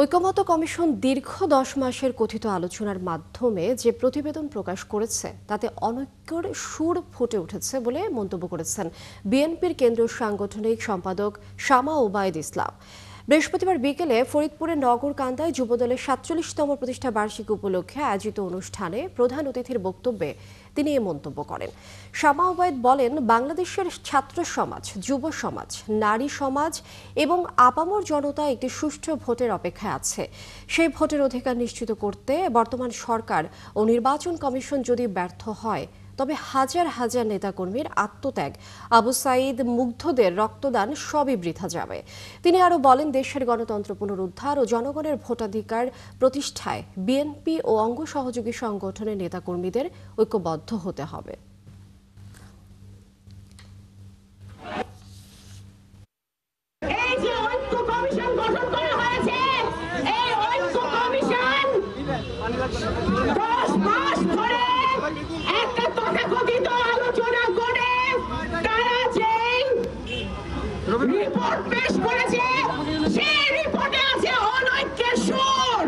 ঐকমত্য কমিশন দীর্ঘ 10 মাসের কথিত আলোচনার মাধ্যমে যে প্রতিবেদন প্রকাশ করেছে তাতে অনৈক্যের সুর ফুটে উঠেছে বলে মন্তব্য করেছেন বিএনপির কেন্দ্রীয় সাংগঠনিক সম্পাদক শামা ওবায়দ ইসলাম। বৃহস্পতিবার বিকেলে ফরিদপুরের নগরকান্দায় যুবদলের ৪৭তম প্রতিষ্ঠা বার্ষিকী উপলক্ষে আয়োজিত অনুষ্ঠানে প্রধান অতিথির বক্তব্যে তিনি এ মন্তব্য করেন। শামা ওবায়দ বলেন, বাংলাদেশের ছাত্র সমাজ, যুব সমাজ, নারী সমাজ এবং আপামর জনতা একটি সুষ্ঠু ভোটের অপেক্ষায় আছে। সেই ভোটের অধিকার নিশ্চিত করতে বর্তমান সরকার ও নির্বাচন কমিশন যদি ব্যর্থ হয় তবে হাজার হাজার নেতাকর্মীর আত্মত্যাগ, আবু সাঈদ, মুগ্ধদের রক্তদান সবই বৃথা যাবে। তিনি আরও বলেন, দেশের গণতন্ত্র পুনরুদ্ধার ও জনগণের ভোটাধিকার প্রতিষ্ঠায় বিএনপি ও অঙ্গ সহযোগী সংগঠনের নেতাকর্মীদের ঐক্যবদ্ধ হতে হবে। রিপোর্ট পেশ করেছে, সেই রিপোর্টে আছে অনৈক্যের সুর।